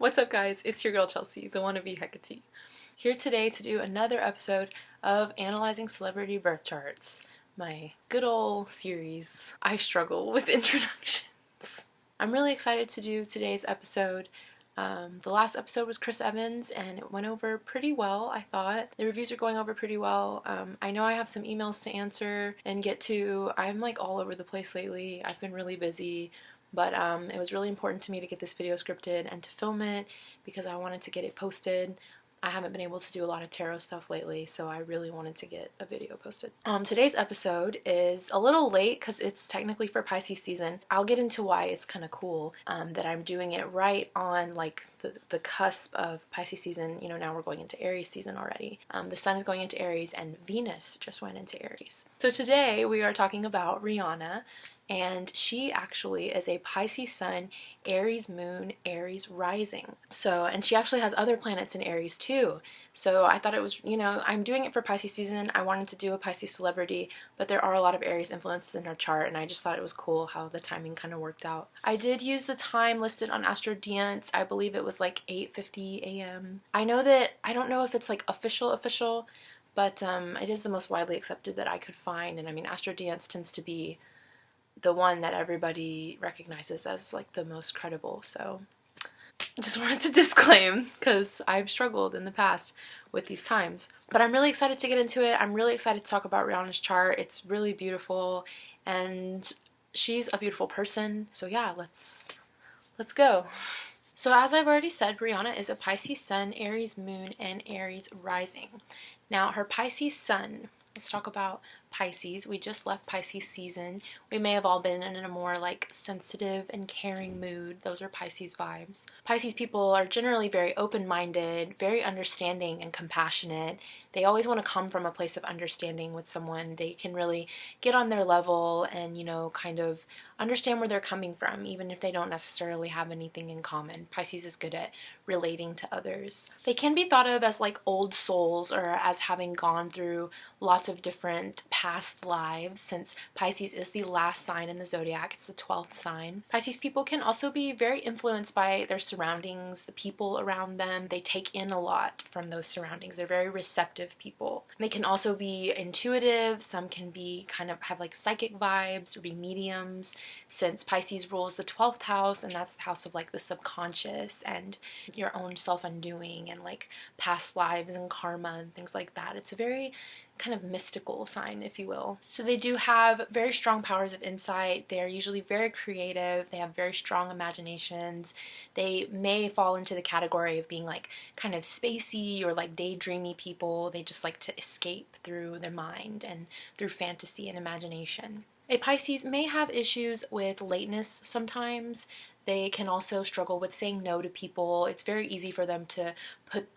What's up, guys? It's your girl Chelsea, the wannabe Hecate. Here today to do another episode of Analyzing Celebrity Birth Charts, my good old series. I struggle with introductions. I'm really excited to do today's episode. The last episode was Chris Evans and it went over pretty well, I thought. The reviews are going over pretty well. I know I have some emails to answer and get to. I'm like all over the place lately. I've been really busy. But it was really important to me to get this video scripted and to film it because I wanted to get it posted. I haven't been able to do a lot of tarot stuff lately, so I really wanted to get a video posted. Today's episode is a little late because it's technically for Pisces season. I'll get into why it's kind of cool that I'm doing it right on like the cusp of Pisces season. You know, now we're going into Aries season already. The sun is going into Aries and Venus just went into Aries. So today we are talking about Rihanna. And she actually is a Pisces sun, Aries moon, Aries rising. And she actually has other planets in Aries too. So I thought it was, you know, I'm doing it for Pisces season. I wanted to do a Pisces celebrity, but there are a lot of Aries influences in her chart, and I just thought it was cool how the timing kind of worked out. I did use the time listed on Astro Dance. I believe it was like 8:50 a.m. I don't know if it's like official, but it is the most widely accepted that I could find. And I mean, Astro Dance tends to be the one that everybody recognizes as like the most credible, so I just wanted to disclaim because I've struggled in the past with these times. But I'm really excited to get into it. I'm really excited to talk about Rihanna's chart. It's really beautiful and she's a beautiful person. So yeah, let's go. So as I've already said, Rihanna is a Pisces sun, Aries moon, and Aries rising. Now her Pisces sun, let's talk about Pisces. We just left Pisces season. We may have all been in a more like sensitive and caring mood. Those are Pisces vibes. Pisces people are generally very open-minded, very understanding and compassionate. They always want to come from a place of understanding with someone. They can really get on their level and, you know, kind of understand where they're coming from, even if they don't necessarily have anything in common. Pisces is good at relating to others. They can be thought of as like old souls or as having gone through lots of different past lives, since Pisces is the last sign in the zodiac. It's the 12th sign. Pisces people can also be very influenced by their surroundings, the people around them. They take in a lot from those surroundings. They're very receptive people. They can also be intuitive. Some can be kind of have like psychic vibes or be mediums, since Pisces rules the 12th house, and that's the house of like the subconscious and your own self-undoing and like past lives and karma and things like that. It's a very kind of mystical sign, if you will. So they do have very strong powers of insight. They're usually very creative. They have very strong imaginations. They may fall into the category of being like kind of spacey or like daydreamy people. They just like to escape through their mind and through fantasy and imagination. A Pisces may have issues with lateness sometimes. They can also struggle with saying no to people. It's very easy for them to put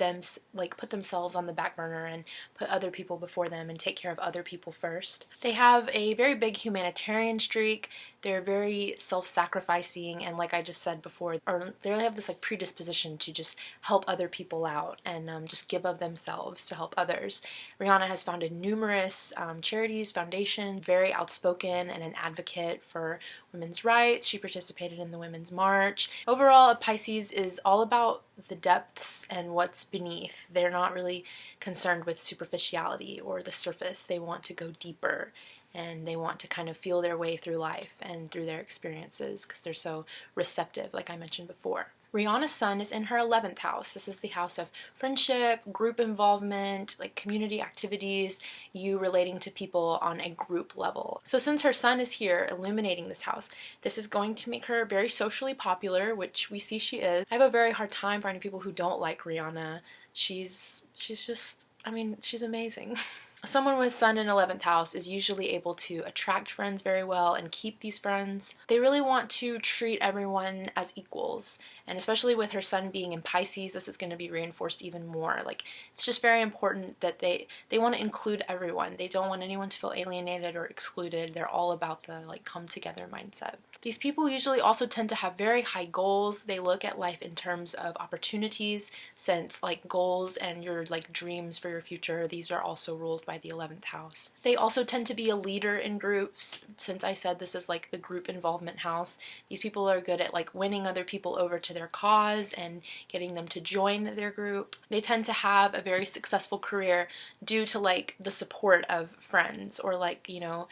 themselves on the back burner and put other people before them and take care of other people first. They have a very big humanitarian streak. They're very self-sacrificing, and like I just said before, they have this like predisposition to just help other people out and just give of themselves to help others. Rihanna has founded numerous charities, foundations, very outspoken and an advocate for women's rights. She participated in the Women's March. Overall, a Pisces is all about the depths and what's beneath. They're not really concerned with superficiality or the surface. They want to go deeper and they want to kind of feel their way through life and through their experiences because they're so receptive, like I mentioned before. Rihanna's sun is in her 11th house. This is the house of friendship, group involvement, like community activities, you relating to people on a group level. So since her sun is here illuminating this house, this is going to make her very socially popular, which we see she is. I have a very hard time finding people who don't like Rihanna. She's just, I mean, she's amazing. Someone with sun in 11th house is usually able to attract friends very well and keep these friends. They really want to treat everyone as equals, and especially with her sun being in Pisces, this is going to be reinforced even more. Like, it's just very important that they want to include everyone. They don't want anyone to feel alienated or excluded. They're all about the like come together mindset. These people usually also tend to have very high goals. They look at life in terms of opportunities, since like goals and your like dreams for your future, these are also ruled by the 11th house. They also tend to be a leader in groups. Since I said this is like the group involvement house, these people are good at like winning other people over to their cause and getting them to join their group. They tend to have a very successful career due to like the support of friends, or like, you know,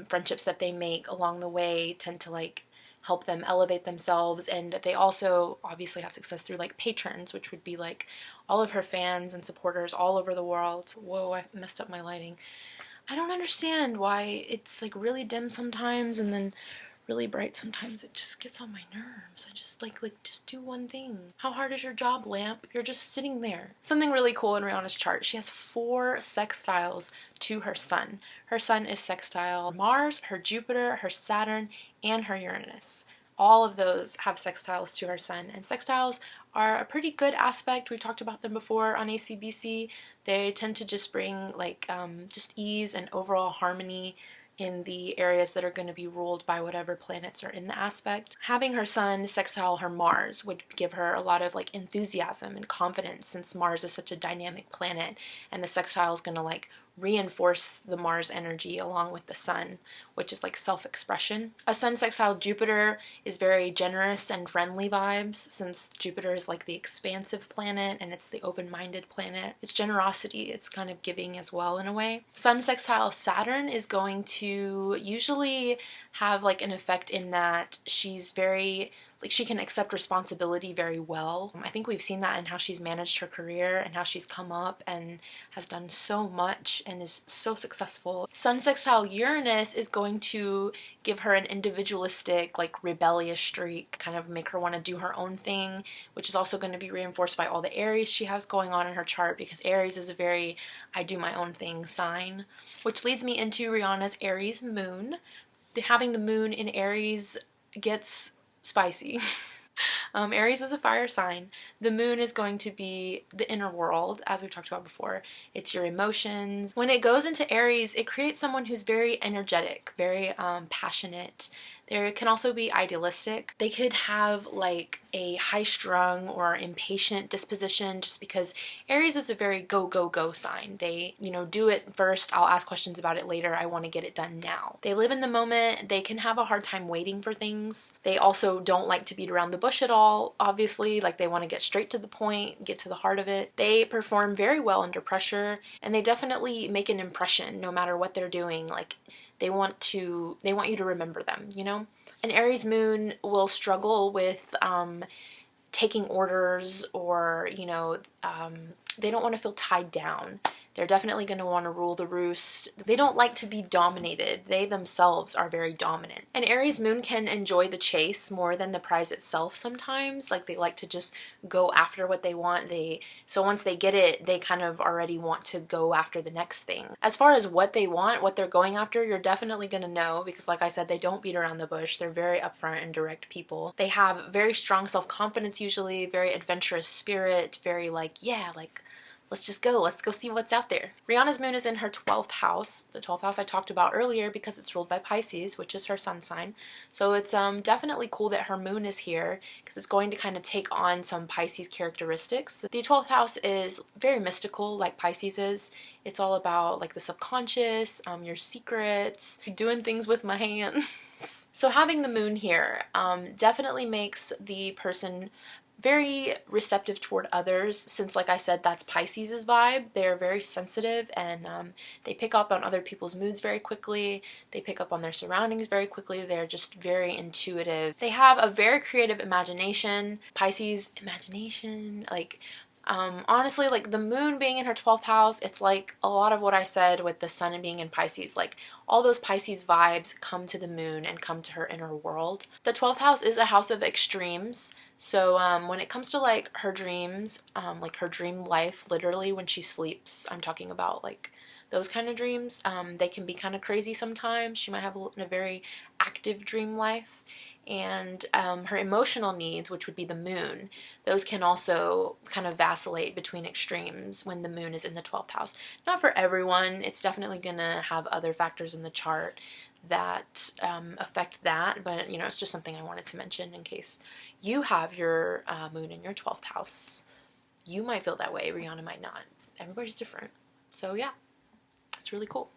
friendships that they make along the way tend to like help them elevate themselves. And they also obviously have success through like patrons, which would be like all of her fans and supporters all over the world. Whoa, I messed up my lighting. I don't understand why it's like really dim sometimes and then really bright sometimes. It just gets on my nerves. I just like just do one thing. How hard is your job, lamp? You're just sitting there. Something really cool in Rihanna's chart. She has 4 sextiles to her sun. Her sun is sextile Mars, her Jupiter, her Saturn, and her Uranus. All of those have sextiles to her sun, and sextiles are a pretty good aspect. We've talked about them before on ACBC. They tend to just bring like just ease and overall harmony in the areas that are going to be ruled by whatever planets are in the aspect. Having her sun sextile her Mars would give her a lot of like enthusiasm and confidence, since Mars is such a dynamic planet, and the sextile is going to like reinforce the Mars energy along with the sun, which is like self-expression. A sun sextile Jupiter is very generous and friendly vibes, since Jupiter is like the expansive planet and it's the open-minded planet. It's generosity, it's kind of giving as well in a way. Sun sextile Saturn is going to usually have like an effect in that she's very like she can accept responsibility very well. I think we've seen that in how she's managed her career and how she's come up and has done so much and is so successful. Sun sextile Uranus is going to give her an individualistic, like rebellious streak, kind of make her want to do her own thing, which is also going to be reinforced by all the Aries she has going on in her chart, because Aries is a very I do my own thing sign. Which leads me into Rihanna's Aries Moon. Having the moon in Aries gets spicy. Aries is a fire sign. The moon is going to be the inner world, as we've talked about before. It's your emotions. When it goes into Aries, it creates someone who's very energetic, very passionate. There can also be idealistic. They could have like a high-strung or impatient disposition, just because Aries is a very go, go, go sign. They, you know, do it first. I'll ask questions about it later. I want to get it done now. They live in the moment. They can have a hard time waiting for things. They also don't like to beat around the bush at all, obviously. Like, they want to get straight to the point, get to the heart of it. They perform very well under pressure, and they definitely make an impression no matter what they're doing. Like, they want you to remember them, you know? An Aries moon will struggle with taking orders, or, you know, they don't want to feel tied down. They're definitely going to want to rule the roost. They don't like to be dominated. They themselves are very dominant. An Aries moon can enjoy the chase more than the prize itself sometimes. Like, they like to just go after what they want. So once they get it, they kind of already want to go after the next thing. As far as what they want, what they're going after, you're definitely going to know, because like I said, they don't beat around the bush. They're very upfront and direct people. They have very strong self-confidence usually, very adventurous spirit, very like, yeah, like, let's just go. Let's go see what's out there. Rihanna's moon is in her 12th house. The 12th house I talked about earlier because it's ruled by Pisces, which is her sun sign. So it's definitely cool that her moon is here, because it's going to kind of take on some Pisces characteristics. The 12th house is very mystical, like Pisces is. It's all about like the subconscious, your secrets, doing things with my hands. So having the moon here definitely makes the person very receptive toward others, since like I said, that's Pisces' vibe. They're very sensitive, and they pick up on other people's moods very quickly. They pick up on their surroundings very quickly. They're just very intuitive. They have a very creative imagination. Pisces imagination, like honestly, like the moon being in her 12th house, it's like a lot of what I said with the sun being in Pisces. Like, all those Pisces vibes come to the moon and come to her inner world. The 12th house is a house of extremes. So when it comes to like her dreams, like her dream life, literally when she sleeps, I'm talking about like those kind of dreams, they can be kind of crazy sometimes. She might have a very active dream life. And her emotional needs, which would be the moon, those can also kind of vacillate between extremes when the moon is in the 12th house. Not for everyone. It's definitely going to have other factors in the chart that affect that, but you know, it's just something I wanted to mention in case you have your moon in your 12th house. You might feel that way, Rihanna might not. Everybody's different. So yeah. It's really cool.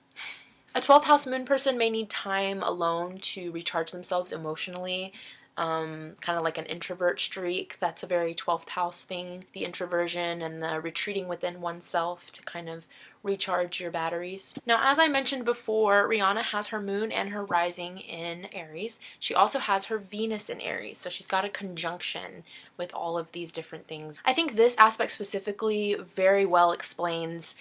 A 12th house moon person may need time alone to recharge themselves emotionally. Kind of like an introvert streak. That's a very 12th house thing. The introversion and the retreating within oneself to kind of recharge your batteries. Now, as I mentioned before, Rihanna has her moon and her rising in Aries. She also has her Venus in Aries, so she's got a conjunction with all of these different things. I think this aspect specifically very well explains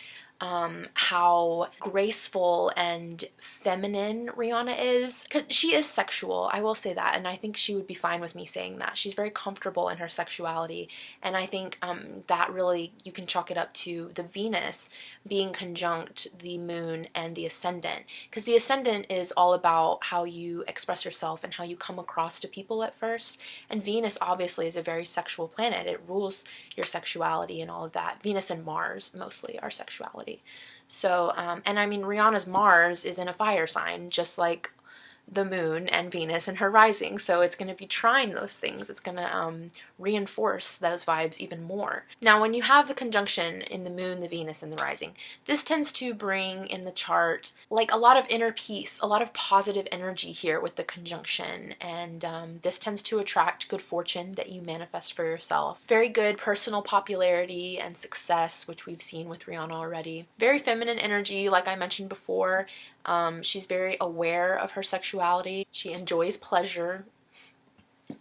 how graceful and feminine Rihanna is. Because she is sexual, I will say that, and I think she would be fine with me saying that. She's very comfortable in her sexuality, and I think that really, you can chalk it up to the Venus being conjunct the moon and the ascendant. Because the ascendant is all about how you express yourself and how you come across to people at first, and Venus obviously is a very sexual planet. It rules your sexuality and all of that. Venus and Mars mostly are sexuality. So, and I mean, Rihanna's Mars is in a fire sign, just like the moon and Venus and her rising, so it's going to be trying those things. It's going to reinforce those vibes even more. Now, when you have the conjunction in the moon, the Venus, and the rising, this tends to bring in the chart like a lot of inner peace, a lot of positive energy here with the conjunction, and this tends to attract good fortune that you manifest for yourself. Very good personal popularity and success, which we've seen with Rihanna already. Very feminine energy, like I mentioned before. She's very aware of her sexuality. She enjoys pleasure,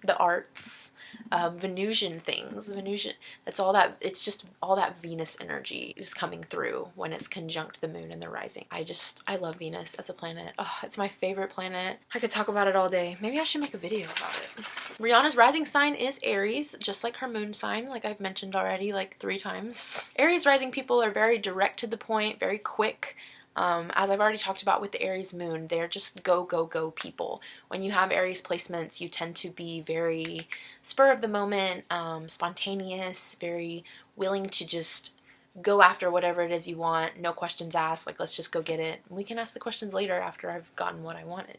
the arts, Venusian things. Venusian, that's all that, it's just all that Venus energy is coming through when it's conjunct the moon and the rising. I love Venus as a planet. Oh, it's my favorite planet. I could talk about it all day. Maybe I should make a video about it. Rihanna's rising sign is Aries, just like her moon sign, like I've mentioned already like 3 times. Aries rising people are very direct to the point, very quick. As I've already talked about with the Aries moon, they're just go, go, go people. When you have Aries placements, you tend to be very spur of the moment, spontaneous, very willing to just go after whatever it is you want, no questions asked, like let's just go get it. We can ask the questions later after I've gotten what I wanted.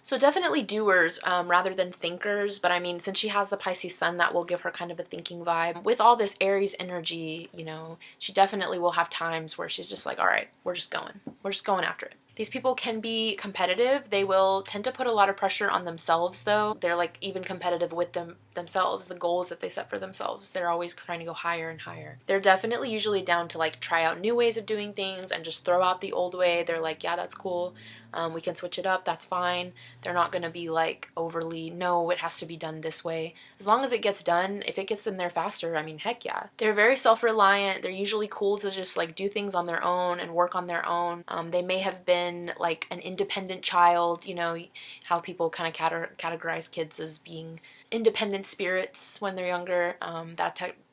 So definitely doers rather than thinkers, but I mean, since she has the Pisces sun, that will give her kind of a thinking vibe. With all this Aries energy, you know, she definitely will have times where she's just like, all right, we're just going after it. These people can be competitive. They will tend to put a lot of pressure on themselves though. They're like even competitive with themselves, the goals that they set for themselves. They're always trying to go higher and higher. They're definitely usually down to like try out new ways of doing things and just throw out the old way. They're like, yeah, that's cool. We can switch it up, that's fine. They're not going to be like overly, no, it has to be done this way. As long as it gets done, if it gets them there faster, I mean, heck yeah. They're very self-reliant. They're usually cool to just like do things on their own and work on their own. They may have been like an independent child, you know, how people kind of categorize kids as being independent spirits when they're younger.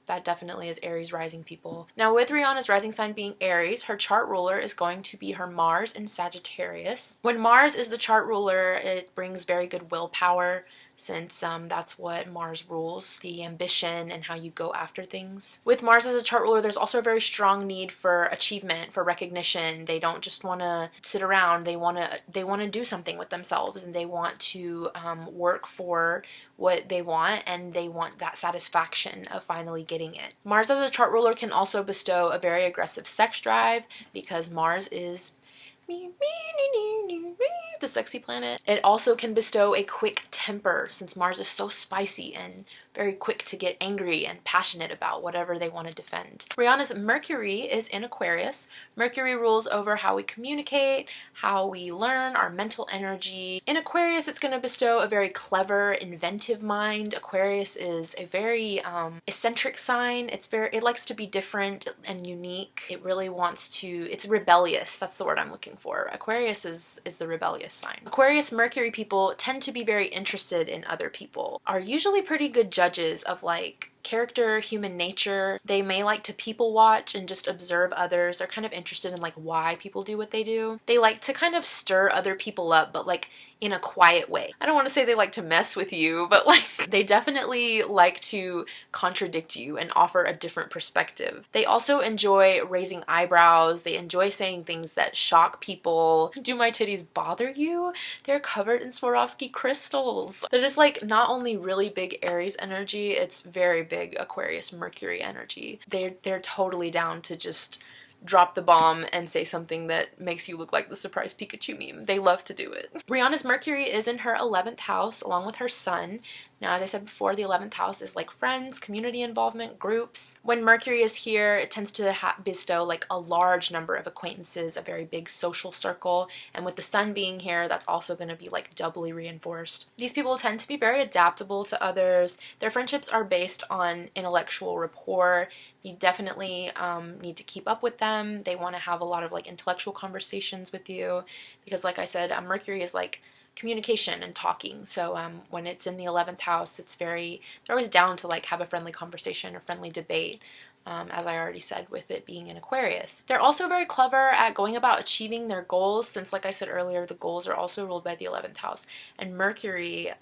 That definitely is Aries rising people. Now with Rihanna's rising sign being Aries, her chart ruler is going to be her Mars in Sagittarius. When Mars is the chart ruler, it brings very good willpower, since that's what Mars rules, the ambition and how you go after things. With Mars as a chart ruler, there's also a very strong need for achievement, for recognition. They don't just want to sit around. They want to do something with themselves, and they want to work for what they want, and they want that satisfaction of finally getting it. Mars as a chart ruler can also bestow a very aggressive sex drive, because Mars is the sexy planet. It also can bestow a quick temper, since Mars is so spicy and very quick to get angry and passionate about whatever they want to defend. Rihanna's Mercury is in Aquarius. Mercury rules over how we communicate, how we learn, our mental energy. In Aquarius, it's going to bestow a very clever, inventive mind. Aquarius is a very eccentric sign. It likes to be different and unique. It really wants to, it's rebellious. That's the word I'm looking for. Aquarius is the rebellious sign. Aquarius Mercury people tend to be very interested in other people, are usually pretty good judges of like character, human nature. They may like to people watch and just observe others. They're kind of interested in like why people do what they do. They like to kind of stir other people up, but like in a quiet way. I don't want to say they like to mess with you, but like they definitely like to contradict you and offer a different perspective. They also enjoy raising eyebrows. They enjoy saying things that shock people. Do my titties bother you? They're covered in Swarovski crystals. That is like not only really big Aries energy, it's very big Aquarius Mercury energy. They're totally down to just drop the bomb and say something that makes you look like the surprise Pikachu meme. They love to do it. Rihanna's Mercury is in her 11th house along with her sun. Now, as I said before, the 11th house is like friends, community involvement, groups. When Mercury is here, it tends to bestow like a large number of acquaintances, a very big social circle. And with the sun being here, that's also going to be like doubly reinforced. These people tend to be very adaptable to others. Their friendships are based on intellectual rapport. You definitely need to keep up with them. They want to have a lot of like intellectual conversations with you because, like I said, Mercury is like communication and talking. So when it's in the 11th house, they're always down to like have a friendly conversation or friendly debate. As I already said, with it being in Aquarius. They're also very clever at going about achieving their goals, since, like I said earlier, the goals are also ruled by the 11th house. And Mercury,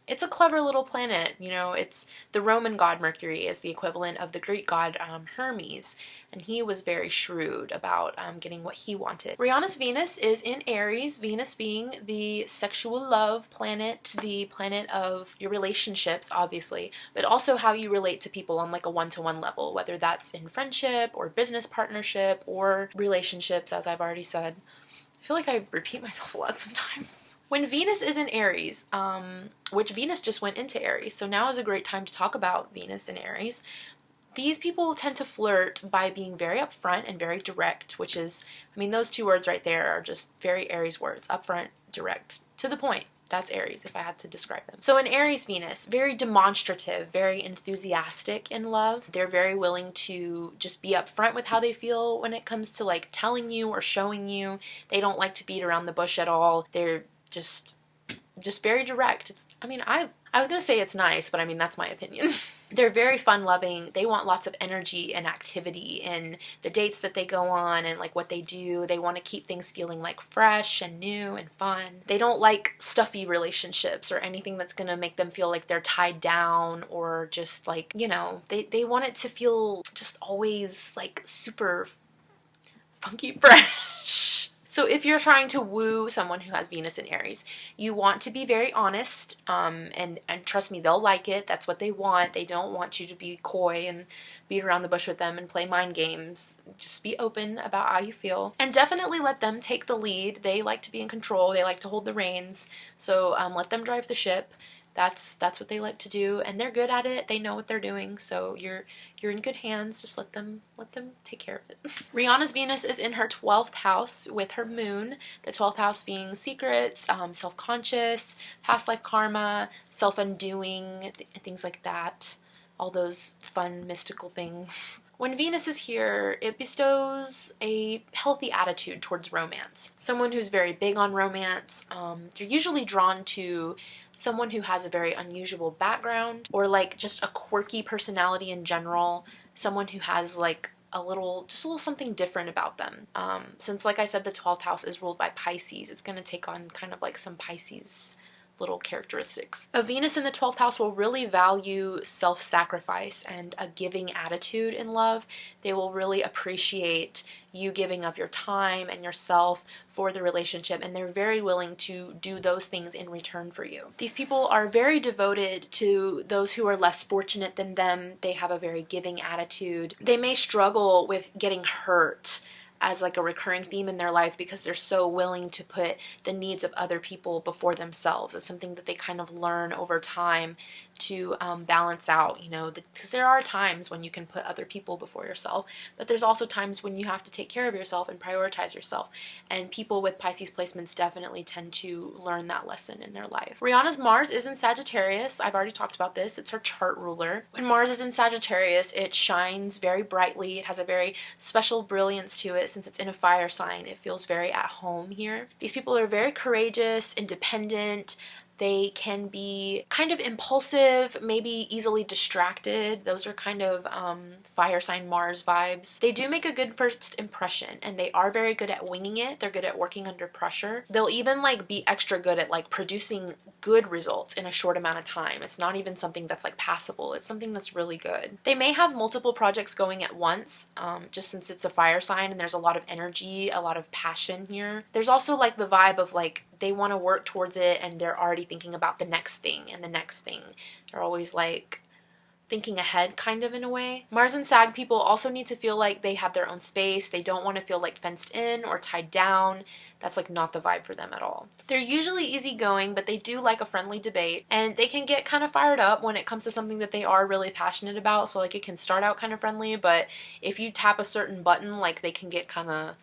it's a clever little planet. You know, it's the Roman god Mercury is the equivalent of the Greek god Hermes, and he was very shrewd about getting what he wanted. Rihanna's Venus is in Aries, Venus being the sexual love planet, the planet of your relationships, obviously, but also how you relate to people on like a one-to-one level, whether that's in friendship or business partnership or relationships, as I've already said. I feel like I repeat myself a lot sometimes. When Venus is in Aries, which Venus just went into Aries, so now is a great time to talk about Venus in Aries. These people tend to flirt by being very upfront and very direct, which is, I mean, those two words right there are just very Aries words. Upfront, direct, to the point. That's Aries, if I had to describe them. So in Aries Venus, very demonstrative, very enthusiastic in love. They're very willing to just be upfront with how they feel when it comes to like telling you or showing you. They don't like to beat around the bush at all. They're just very direct. I was gonna say it's nice, but I mean, that's my opinion. They're very fun-loving. They want lots of energy and activity in the dates that they go on and like what they do. They want to keep things feeling like fresh and new and fun. They don't like stuffy relationships or anything that's gonna make them feel like they're tied down or just like, you know, they want it to feel just always like super funky fresh. So if you're trying to woo someone who has Venus in Aries, you want to be very honest, and trust me, they'll like it. That's what they want. They don't want you to be coy and beat around the bush with them and play mind games. Just be open about how you feel. And definitely let them take the lead. They like to be in control. They like to hold the reins. So let them drive the ship. That's what they like to do, and they're good at it. They know what they're doing, so you're in good hands. Just let them take care of it. Rihanna's Venus is in her 12th house with her moon. The 12th house being secrets, self-conscious, past life karma, self-undoing, things like that. All those fun mystical things. When Venus is here, it bestows a healthy attitude towards romance. Someone who's very big on romance, they're usually drawn to someone who has a very unusual background or like just a quirky personality in general, someone who has like a little something different about them. Since, like I said, the 12th house is ruled by Pisces, it's going to take on kind of like some Pisces little characteristics. A Venus in the 12th house will really value self-sacrifice and a giving attitude in love. They will really appreciate you giving of your time and yourself for the relationship, and they're very willing to do those things in return for you. These people are very devoted to those who are less fortunate than them. They have a very giving attitude. They may struggle with getting hurt as like a recurring theme in their life because they're so willing to put the needs of other people before themselves. It's something that they kind of learn over time to balance out, you know, because there are times when you can put other people before yourself, but there's also times when you have to take care of yourself and prioritize yourself. And people with Pisces placements definitely tend to learn that lesson in their life. Rihanna's Mars is in Sagittarius. I've already talked about this. It's her chart ruler. When Mars is in Sagittarius, it shines very brightly. It has a very special brilliance to it. Since it's in a fire sign, it feels very at home here. These people are very courageous, independent. They can be kind of impulsive, maybe easily distracted. Those are kind of fire sign Mars vibes. They do make a good first impression, and they are very good at winging it. They're good at working under pressure. They'll even like be extra good at like producing good results in a short amount of time. It's not even something that's like passable. It's something that's really good. They may have multiple projects going at once, just since it's a fire sign and there's a lot of energy, a lot of passion here. There's also like the vibe of like they want to work towards it and they're already thinking about the next thing and the next thing. They're always like thinking ahead kind of in a way. Mars and Sag people also need to feel like they have their own space. They don't want to feel like fenced in or tied down. That's like not the vibe for them at all. They're usually easygoing, but they do like a friendly debate, and they can get kind of fired up when it comes to something that they are really passionate about. So like it can start out kind of friendly, but if you tap a certain button, like they can get kind of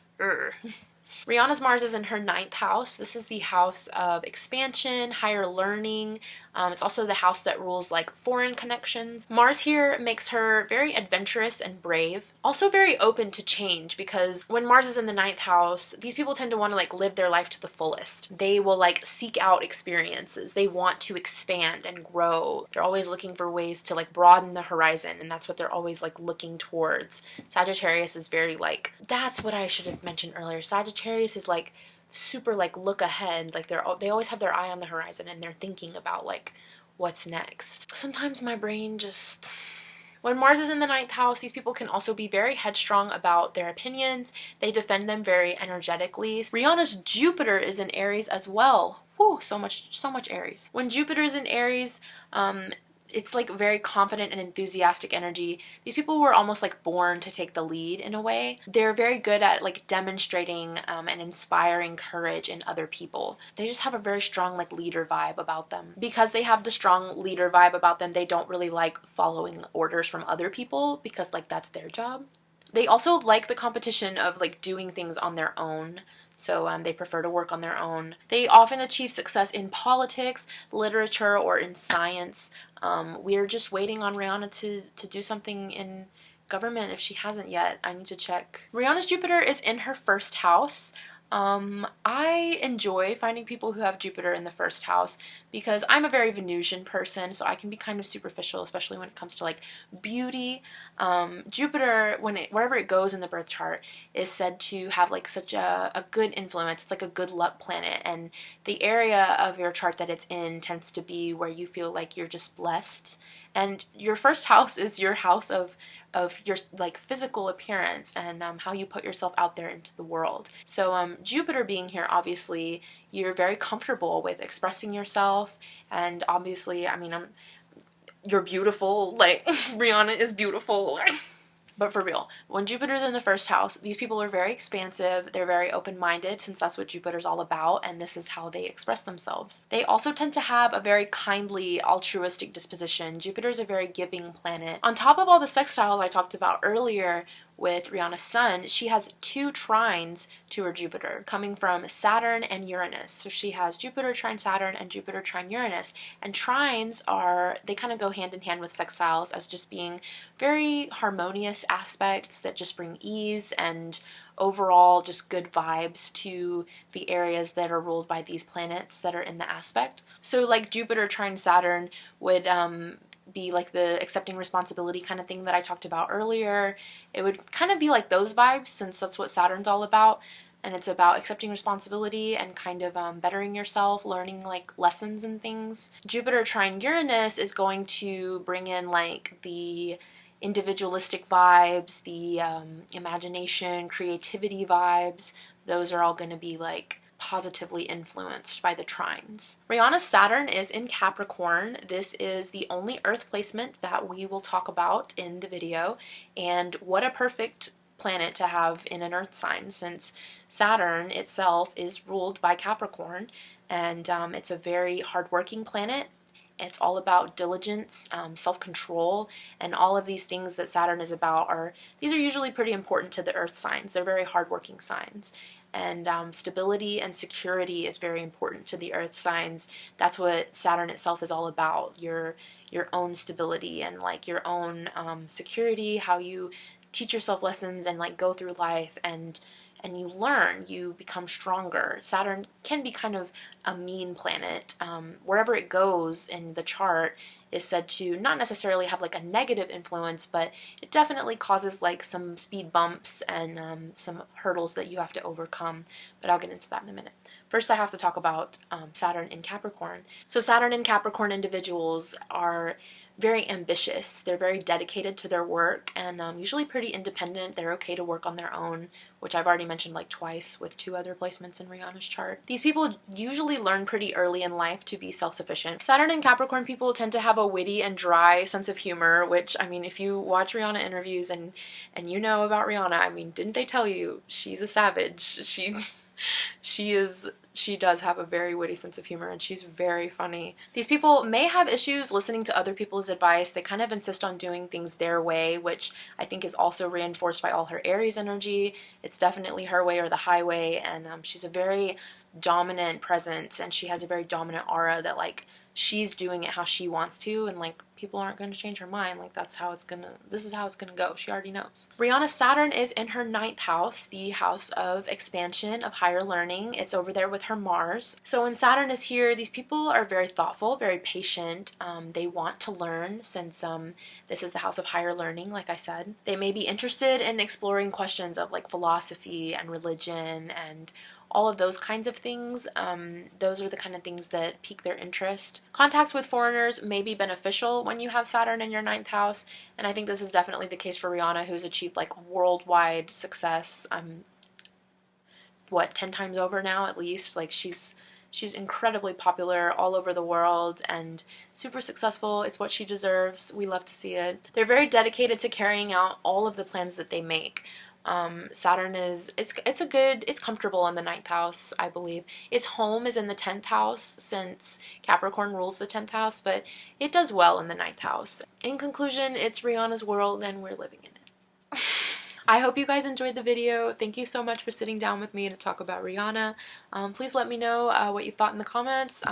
Rihanna's Mars is in her 9th house. This is the house of expansion, higher learning. It's also the house that rules like foreign connections. Mars here makes her very adventurous and brave. Also very open to change, because when Mars is in the 9th house, these people tend to want to like live their life to the fullest. They will like seek out experiences. They want to expand and grow. They're always looking for ways to like broaden the horizon, and that's what they're always like looking towards. Sagittarius is very like, that's what I should have mentioned earlier. Sagittarius is like super like look ahead, like they always have their eye on the horizon and they're thinking about like what's next. Sometimes my brain just, when Mars is in the 9th house, these people can also be very headstrong about their opinions. They defend them very energetically. Rihanna's Jupiter is in Aries as well. Whew, so much Aries. When Jupiter is in Aries, it's like very confident and enthusiastic energy. These people were almost like born to take the lead in a way. They're very good at like demonstrating and inspiring courage in other people. They just have a very strong like leader vibe about them. Because they have the strong leader vibe about them, they don't really like following orders from other people, because like that's their job. They also like the competition of like doing things on their own. So they prefer to work on their own. They often achieve success in politics, literature, or in science. We're just waiting on Rihanna to do something in government if she hasn't yet. I need to check. Rihanna's Jupiter is in her 1st house. I enjoy finding people who have Jupiter in the 1st house because I'm a very Venusian person, so I can be kind of superficial, especially when it comes to like beauty. Jupiter, wherever it goes in the birth chart, is said to have like such a good influence. It's like a good luck planet, and the area of your chart that it's in tends to be where you feel like you're just blessed. And your 1st house is your house of your like physical appearance and how you put yourself out there into the world. So Jupiter being here, obviously you're very comfortable with expressing yourself, and obviously, I mean, you're beautiful. Like Rihanna is beautiful. But for real, when Jupiter's in the 1st house, these people are very expansive, they're very open-minded, since that's what Jupiter's all about, and this is how they express themselves. They also tend to have a very kindly, altruistic disposition. Jupiter's a very giving planet. On top of all the sextiles I talked about earlier with Rihanna's sun, she has 2 trines to her Jupiter, coming from Saturn and Uranus. So she has Jupiter trine Saturn and Jupiter trine Uranus. And trines they kind of go hand in hand with sextiles as just being very harmonious aspects that just bring ease and overall just good vibes to the areas that are ruled by these planets that are in the aspect. So like Jupiter trine Saturn would be like the accepting responsibility kind of thing that I talked about earlier. It would kind of be like those vibes, since that's what Saturn's all about, and it's about accepting responsibility and kind of bettering yourself, learning like lessons and things. Jupiter trine Uranus is going to bring in like the individualistic vibes, the imagination, creativity vibes. Those are all going to be like positively influenced by the trines. Rihanna's Saturn is in Capricorn. This is the only Earth placement that we will talk about in the video, and what a perfect planet to have in an Earth sign, since Saturn itself is ruled by Capricorn, and it's a very hardworking planet. It's all about diligence, self-control, and all of these things that Saturn is about these are usually pretty important to the Earth signs. They're very hardworking signs. And stability and security is very important to the Earth signs. That's what Saturn itself is all about. Your own stability and like your own security, how you teach yourself lessons and like go through life and you learn, you become stronger. Saturn can be kind of a mean planet. Wherever it goes in the chart is said to not necessarily have like a negative influence, but it definitely causes like some speed bumps and some hurdles that you have to overcome. But I'll get into that in a minute. First, I have to talk about Saturn in Capricorn. So Saturn in Capricorn individuals are very ambitious. They're very dedicated to their work and usually pretty independent. They're okay to work on their own, which I've already mentioned like twice with 2 other placements in Rihanna's chart. These people usually learn pretty early in life to be self-sufficient. Saturn and Capricorn people tend to have a witty and dry sense of humor, which, I mean, if you watch Rihanna interviews and you know about Rihanna, I mean, didn't they tell you she's a savage? She does have a very witty sense of humor, and she's very funny. These people may have issues listening to other people's advice. They kind of insist on doing things their way, which I think is also reinforced by all her Aries energy. It's definitely her way or the highway, and she's a very dominant presence, and she has a very dominant aura that, like, she's doing it how she wants to, and like people aren't going to change her mind. Like, this is how it's gonna go. She already knows. Rihanna Saturn is in her 9th house, the house of expansion, of higher learning. It's over there with her Mars. So when Saturn is here, these people are very thoughtful, very patient. They want to learn, since this is the house of higher learning, like I said. They may be interested in exploring questions of like philosophy and religion and all of those kinds of things. Those are the kind of things that pique their interest. Contacts with foreigners may be beneficial when you have Saturn in your 9th house, and I think this is definitely the case for Rihanna, who's achieved like worldwide success, 10 times over now at least. Like, she's incredibly popular all over the world and super successful. It's what she deserves. We love to see it. They're very dedicated to carrying out all of the plans that they make. Saturn is, it's comfortable in the 9th house, I believe. Its home is in the 10th house, since Capricorn rules the 10th house, but it does well in the 9th house. In conclusion, it's Rihanna's world and we're living in it. I hope you guys enjoyed the video. Thank you so much for sitting down with me to talk about Rihanna. Please let me know what you thought in the comments.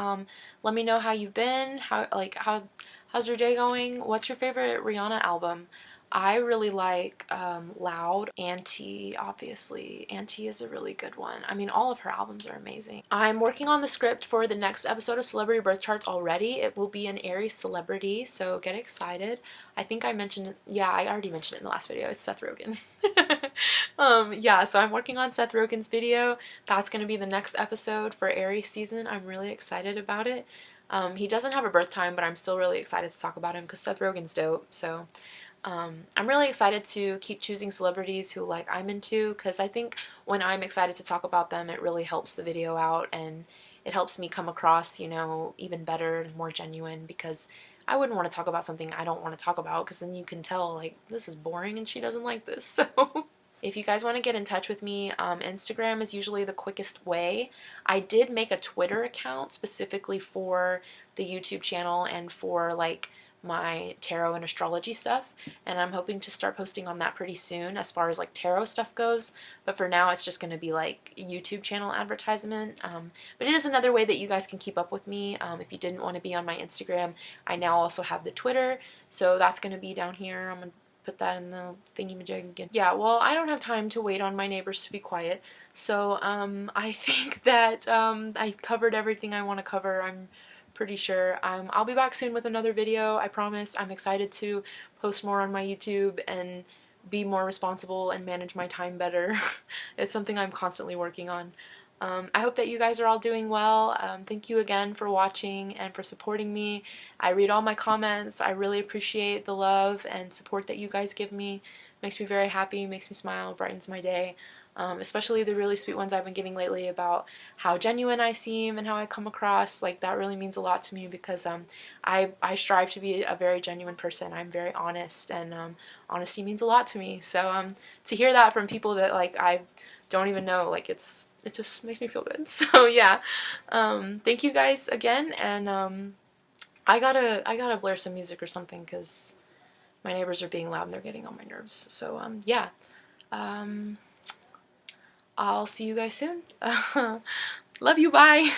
Let me know how you've been, how's your day going? What's your favorite Rihanna album? I really like Loud. Anti, obviously. Anti is a really good one. I mean, all of her albums are amazing. I'm working on the script for the next episode of Celebrity Birth Charts already. It will be an Aries celebrity, so get excited. I think I mentioned it. Yeah, I already mentioned it in the last video. It's Seth Rogen. Yeah, so I'm working on Seth Rogen's video. That's going to be the next episode for Aries season. I'm really excited about it. He doesn't have a birth time, but I'm still really excited to talk about him because Seth Rogen's dope, so... I'm really excited to keep choosing celebrities who like I'm into, because I think when I'm excited to talk about them, it really helps the video out and it helps me come across, you know, even better and more genuine, because I wouldn't want to talk about something I don't want to talk about, because then you can tell, like, this is boring and she doesn't like this. So if you guys want to get in touch with me, Instagram is usually the quickest way. I did make a Twitter account specifically for the YouTube channel and for like my tarot and astrology stuff, and I'm hoping to start posting on that pretty soon as far as like tarot stuff goes, but for now it's just going to be like YouTube channel advertisement. But it is another way that you guys can keep up with me. If you didn't want to be on my Instagram, I now also have the Twitter, so that's going to be down here. I'm going to put that in the thingy-majig again. Yeah, well, I don't have time to wait on my neighbors to be quiet, so I think that I covered everything I want to cover. I'm pretty sure. I'll be back soon with another video, I promise. I'm excited to post more on my YouTube and be more responsible and manage my time better. It's something I'm constantly working on. I hope that you guys are all doing well. Thank you again for watching and for supporting me. I read all my comments. I really appreciate the love and support that you guys give me. Makes me very happy, makes me smile, brightens my day. Especially the really sweet ones I've been getting lately about how genuine I seem and how I come across. Like, that really means a lot to me, because I strive to be a very genuine person. I'm very honest, and honesty means a lot to me. So to hear that from people that like I don't even know, like, it just makes me feel good. So yeah, thank you guys again, and I gotta blare some music or something, because my neighbors are being loud and they're getting on my nerves. So yeah. I'll see you guys soon. Love you, bye!